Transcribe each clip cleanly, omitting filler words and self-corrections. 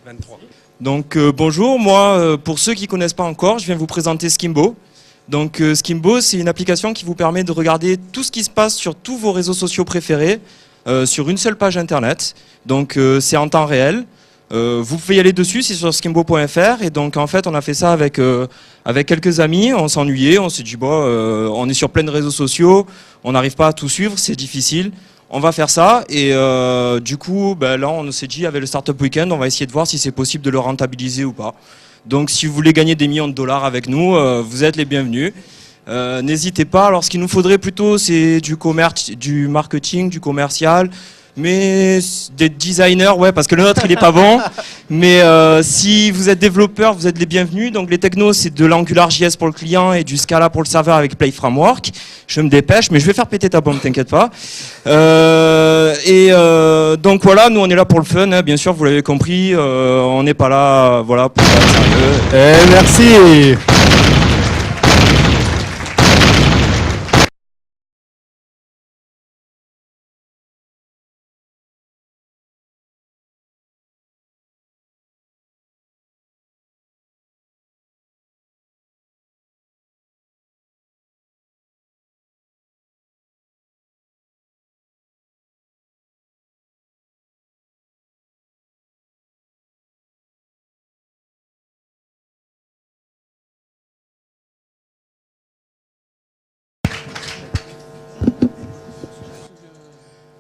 23. Donc bonjour, moi pour ceux qui ne connaissent pas encore, je viens vous présenter Skimbo. Donc Skimbo, c'est une application qui vous permet de regarder tout ce qui se passe sur tous vos réseaux sociaux préférés sur une seule page internet. Donc c'est en temps réel. Vous pouvez y aller dessus, c'est sur skimbo.fr. Et donc en fait on a fait ça avec quelques amis, on s'ennuyait, on s'est dit on est sur plein de réseaux sociaux, on n'arrive pas à tout suivre, c'est difficile. On va faire ça et du coup là on s'est dit avec le Startup Weekend on va essayer de voir si c'est possible de le rentabiliser ou pas. Donc si vous voulez gagner des millions de dollars avec nous, vous êtes les bienvenus. N'hésitez pas, alors ce qu'il nous faudrait plutôt c'est du commerce, du marketing, du commercial, mais des designers, ouais, parce que le nôtre il est pas bon. Mais si vous êtes développeur, vous êtes les bienvenus. Donc les technos, c'est de l'AngularJS pour le client et du Scala pour le serveur avec Play Framework. Je me dépêche, mais je vais faire péter ta bombe, t'inquiète pas. Donc voilà, nous on est là pour le fun, hein, bien sûr, vous l'avez compris. On n'est pas là, voilà, pour faire sérieux. Merci.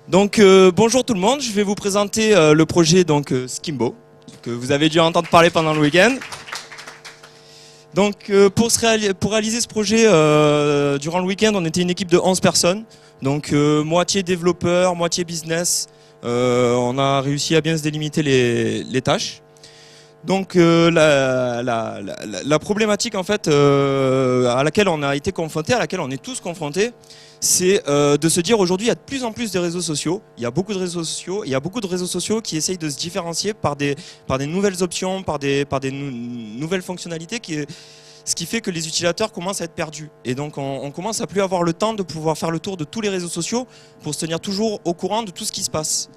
Donc bonjour tout le monde, je vais vous présenter le projet Skimbo, que vous avez dû entendre parler pendant le week-end. Donc pour réaliser ce projet, durant le week-end, on était une équipe de 11 personnes, donc moitié développeurs, moitié business. On a réussi à bien se délimiter les tâches. Donc la problématique en fait à laquelle on a été confronté, à laquelle on est tous confrontés, c'est de se dire aujourd'hui il y a de plus en plus de réseaux sociaux, il y a beaucoup de réseaux sociaux, il y a beaucoup de réseaux sociaux qui essayent de se différencier par des nouvelles options, par des nouvelles fonctionnalités, ce qui fait que les utilisateurs commencent à être perdus. Et donc on commence à plus avoir le temps de pouvoir faire le tour de tous les réseaux sociaux pour se tenir toujours au courant de tout ce qui se passe.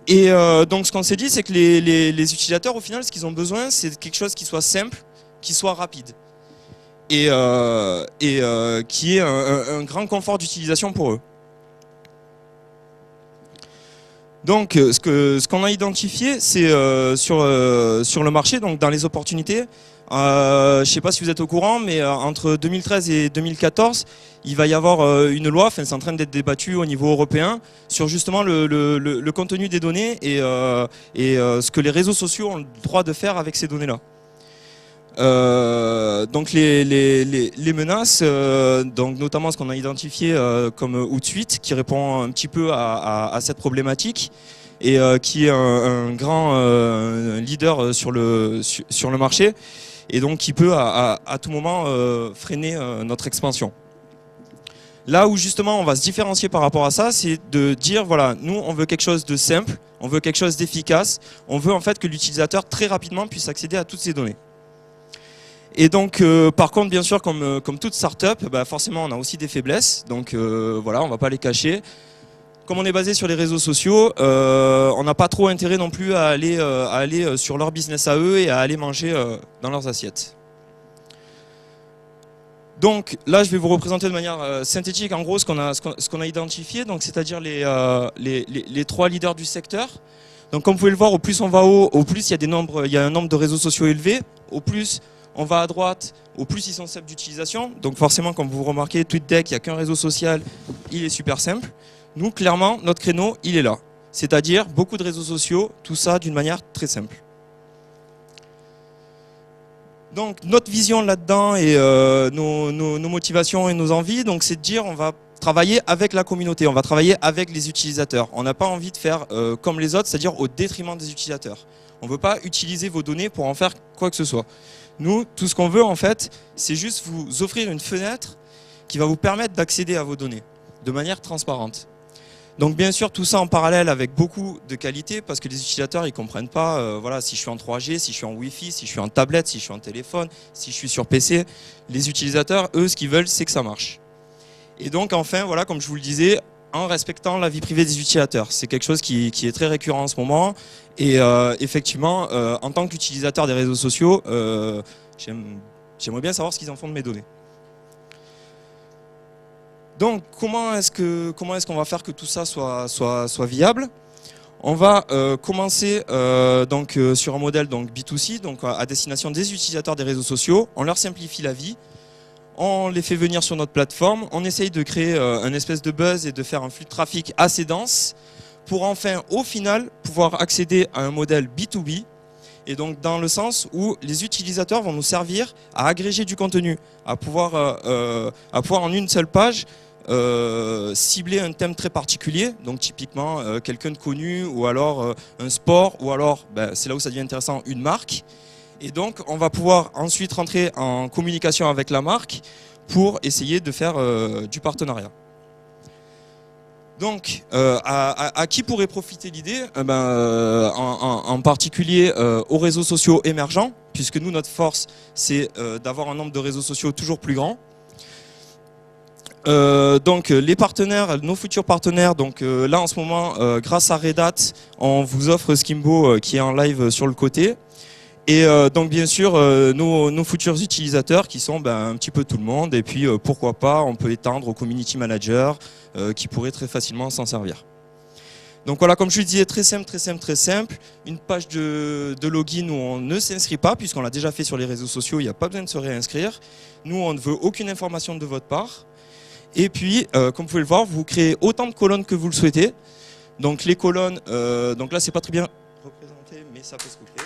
Et donc ce qu'on s'est dit, c'est que les utilisateurs, au final, ce qu'ils ont besoin, c'est quelque chose qui soit simple, qui soit rapide. Et qui ait un grand confort d'utilisation pour eux. Donc ce qu'on a identifié, c'est sur le marché, donc dans les opportunités, je ne sais pas si vous êtes au courant, mais entre 2013 et 2014, il va y avoir une loi, enfin c'est en train d'être débattu au niveau européen, sur justement le contenu des données et ce que les réseaux sociaux ont le droit de faire avec ces données-là. Donc les menaces, donc notamment ce qu'on a identifié comme Hootsuite, qui répond un petit peu à cette problématique et qui est un grand leader sur le marché et donc qui peut à tout moment freiner notre expansion. Là où justement on va se différencier par rapport à ça, c'est de dire voilà, nous on veut quelque chose de simple, on veut quelque chose d'efficace, on veut en fait que l'utilisateur très rapidement puisse accéder à toutes ces données. Et donc, par contre, bien sûr, comme toute start-up, forcément, on a aussi des faiblesses. Donc, voilà, on ne va pas les cacher. Comme on est basé sur les réseaux sociaux, on n'a pas trop intérêt non plus à aller sur leur business à eux et à aller manger dans leurs assiettes. Donc, là, je vais vous représenter de manière synthétique, en gros, ce qu'on a identifié, donc c'est-à-dire les trois leaders du secteur. Donc, comme vous pouvez le voir, au plus on va haut, au plus il y a un nombre de réseaux sociaux élevé, au plus on va à droite, au plus ils sont simples d'utilisation. Donc forcément, comme vous remarquez, TweetDeck, il n'y a qu'un réseau social, il est super simple. Nous, clairement, notre créneau, il est là. C'est-à-dire beaucoup de réseaux sociaux, tout ça d'une manière très simple. Donc notre vision là-dedans et nos motivations et nos envies, donc c'est de dire on va travailler avec la communauté, on va travailler avec les utilisateurs. On n'a pas envie de faire comme les autres, c'est-à-dire au détriment des utilisateurs. On ne veut pas utiliser vos données pour en faire quoi que ce soit. Nous, tout ce qu'on veut en fait, c'est juste vous offrir une fenêtre qui va vous permettre d'accéder à vos données de manière transparente. Donc bien sûr, tout ça en parallèle avec beaucoup de qualité parce que les utilisateurs, ils ne comprennent pas voilà, si je suis en 3G, si je suis en Wi-Fi, si je suis en tablette, si je suis en téléphone, si je suis sur PC. Les utilisateurs, eux, ce qu'ils veulent, c'est que ça marche. Et donc enfin, voilà, comme je vous le disais, en respectant la vie privée des utilisateurs. C'est quelque chose qui est très récurrent en ce moment. Et effectivement, en tant qu'utilisateur des réseaux sociaux, j'aimerais bien savoir ce qu'ils en font de mes données. Donc, comment est-ce qu'on va faire que tout ça soit viable? On va commencer sur un modèle B2C, donc à destination des utilisateurs des réseaux sociaux. On leur simplifie la vie. On les fait venir sur notre plateforme, on essaye de créer un espèce de buzz et de faire un flux de trafic assez dense pour enfin, au final, pouvoir accéder à un modèle B2B, et donc dans le sens où les utilisateurs vont nous servir à agréger du contenu, à pouvoir en une seule page cibler un thème très particulier, donc typiquement quelqu'un de connu, ou alors un sport, ou alors, c'est là où ça devient intéressant, une marque. Et donc, on va pouvoir ensuite rentrer en communication avec la marque pour essayer de faire du partenariat. Donc, à qui pourrait profiter l'idée? En particulier aux réseaux sociaux émergents, puisque nous, notre force, c'est d'avoir un nombre de réseaux sociaux toujours plus grand. Donc les partenaires, nos futurs partenaires, donc là en ce moment, grâce à Red Hat, on vous offre Skimbo qui est en live sur le côté. Et donc bien sûr nos futurs utilisateurs qui sont un petit peu tout le monde, et puis pourquoi pas on peut étendre aux community managers qui pourraient très facilement s'en servir. Donc voilà, comme je le disais, très simple, une page de login où on ne s'inscrit pas puisqu'on l'a déjà fait sur les réseaux sociaux, il n'y a pas besoin de se réinscrire. Nous on ne veut aucune information de votre part. Et puis comme vous pouvez le voir, vous créez autant de colonnes que vous le souhaitez. Donc les colonnes, donc là c'est pas très bien représenté mais ça peut se couper.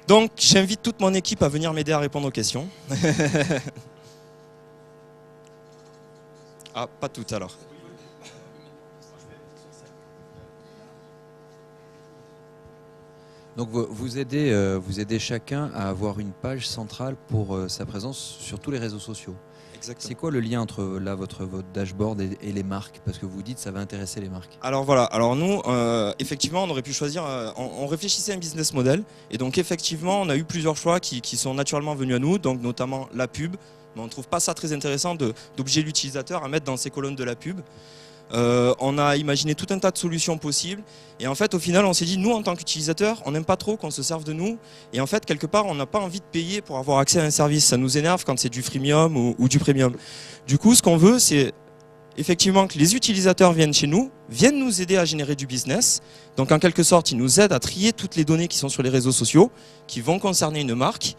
Donc, j'invite toute mon équipe à venir m'aider à répondre aux questions. Ah, pas toutes alors. Donc, vous aidez chacun à avoir une page centrale pour sa présence sur tous les réseaux sociaux. C'est quoi le lien entre là, votre dashboard et les marques? Parce que vous dites que ça va intéresser les marques. Alors voilà, alors nous, effectivement, on aurait pu choisir, on réfléchissait à un business model. Et donc effectivement, on a eu plusieurs choix qui sont naturellement venus à nous, donc notamment la pub. Mais on ne trouve pas ça très intéressant d'obliger l'utilisateur à mettre dans ses colonnes de la pub. On a imaginé tout un tas de solutions possibles et en fait au final on s'est dit nous en tant qu'utilisateurs on n'aime pas trop qu'on se serve de nous et en fait quelque part on n'a pas envie de payer pour avoir accès à un service, ça nous énerve quand c'est du freemium ou du premium. Du coup ce qu'on veut c'est effectivement que les utilisateurs viennent chez nous, viennent nous aider à générer du business, donc en quelque sorte ils nous aident à trier toutes les données qui sont sur les réseaux sociaux qui vont concerner une marque.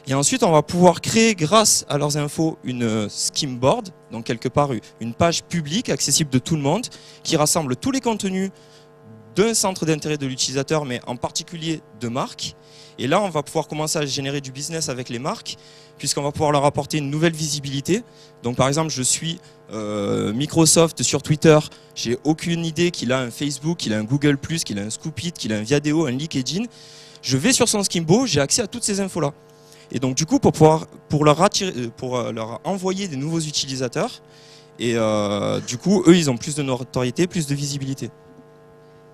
Et ensuite, on va pouvoir créer, grâce à leurs infos, une scheme board, donc quelque part une page publique accessible de tout le monde, qui rassemble tous les contenus d'un centre d'intérêt de l'utilisateur, mais en particulier de marques. Et là, on va pouvoir commencer à générer du business avec les marques, puisqu'on va pouvoir leur apporter une nouvelle visibilité. Donc par exemple, je suis Microsoft sur Twitter, j'ai aucune idée qu'il a un Facebook, qu'il a un Google+, qu'il a un Scoopit, qu'il a un Viadeo, un LinkedIn. Je vais sur son Skimbo, j'ai accès à toutes ces infos-là. Et donc du coup pour leur envoyer des nouveaux utilisateurs et du coup eux ils ont plus de notoriété, plus de visibilité.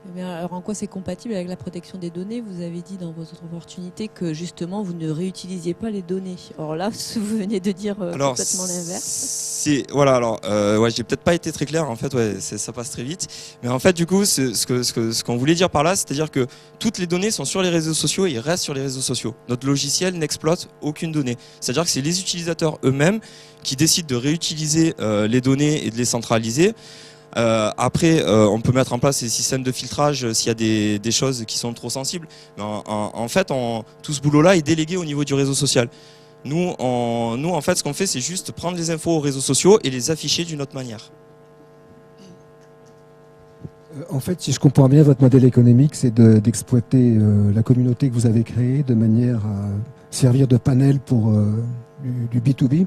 Eh bien, alors en quoi c'est compatible avec la protection des données? Vous avez dit dans votre opportunité que justement vous ne réutilisiez pas les données. Or là, vous venez de dire complètement l'inverse. Voilà, alors ouais, j'ai peut-être pas été très clair. En fait, ouais, ça passe très vite. Mais en fait, du coup, ce qu'on voulait dire par là, c'est-à-dire que toutes les données sont sur les réseaux sociaux et restent sur les réseaux sociaux. Notre logiciel n'exploite aucune donnée. C'est-à-dire que c'est les utilisateurs eux-mêmes qui décident de réutiliser les données et de les centraliser. Après, on peut mettre en place des systèmes de filtrage s'il y a des choses qui sont trop sensibles. Mais en fait, tout ce boulot-là est délégué au niveau du réseau social. Nous, en fait, ce qu'on fait, c'est juste prendre les infos aux réseaux sociaux et les afficher d'une autre manière. En fait, si je comprends bien, votre modèle économique, c'est d'exploiter la communauté que vous avez créée de manière à servir de panel pour du B2B.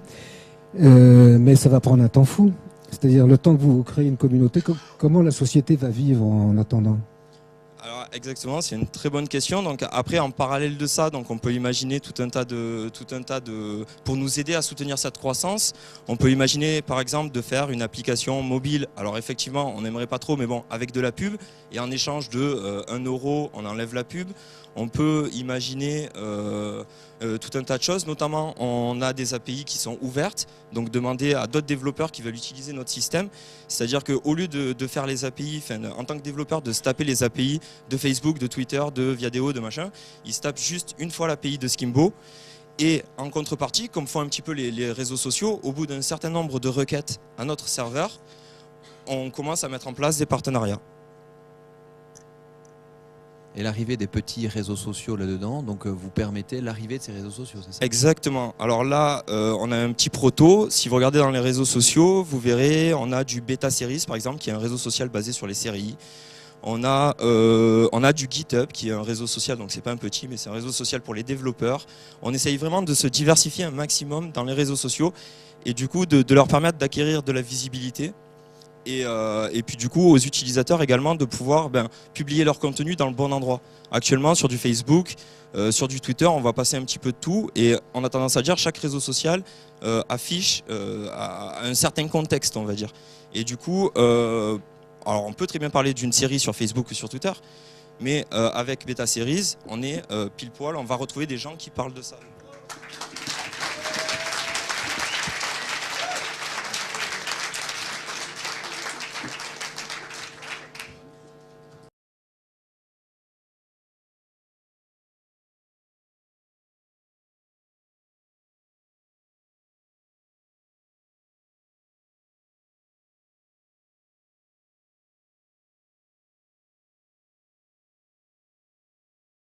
Mais ça va prendre un temps fou. C'est-à-dire le temps que vous créez une communauté, comment la société va vivre en attendant? Alors exactement, c'est une très bonne question. Donc après, en parallèle de ça, donc on peut imaginer tout un tas de pour nous aider à soutenir cette croissance. On peut imaginer par exemple de faire une application mobile. Alors effectivement, on n'aimerait pas trop, mais bon, avec de la pub. Et en échange de 1 euro, on enlève la pub. On peut imaginer tout un tas de choses, notamment on a des API qui sont ouvertes, donc demander à d'autres développeurs qui veulent utiliser notre système. C'est-à-dire qu'au lieu de faire les API, en tant que développeur, de se taper les API de Facebook, de Twitter, de Viadeo, de machin, ils se tapent juste une fois l'API de Skimbo. Et en contrepartie, comme font un petit peu les réseaux sociaux, au bout d'un certain nombre de requêtes à notre serveur, on commence à mettre en place des partenariats. Et l'arrivée des petits réseaux sociaux là-dedans, donc vous permettez l'arrivée de ces réseaux sociaux, c'est ça? Exactement. Alors là, on a un petit proto. Si vous regardez dans les réseaux sociaux, vous verrez, on a du Beta Series, par exemple, qui est un réseau social basé sur les séries. On a du GitHub, qui est un réseau social, donc c'est pas un petit, mais c'est un réseau social pour les développeurs. On essaye vraiment de se diversifier un maximum dans les réseaux sociaux et du coup de leur permettre d'acquérir de la visibilité. Et puis du coup aux utilisateurs également de pouvoir publier leur contenu dans le bon endroit. Actuellement sur du Facebook, sur du Twitter, on va passer un petit peu de tout et on a tendance à dire chaque réseau social affiche un certain contexte, on va dire. Et du coup, alors on peut très bien parler d'une série sur Facebook ou sur Twitter, mais avec Beta Series, on est pile poil, on va retrouver des gens qui parlent de ça.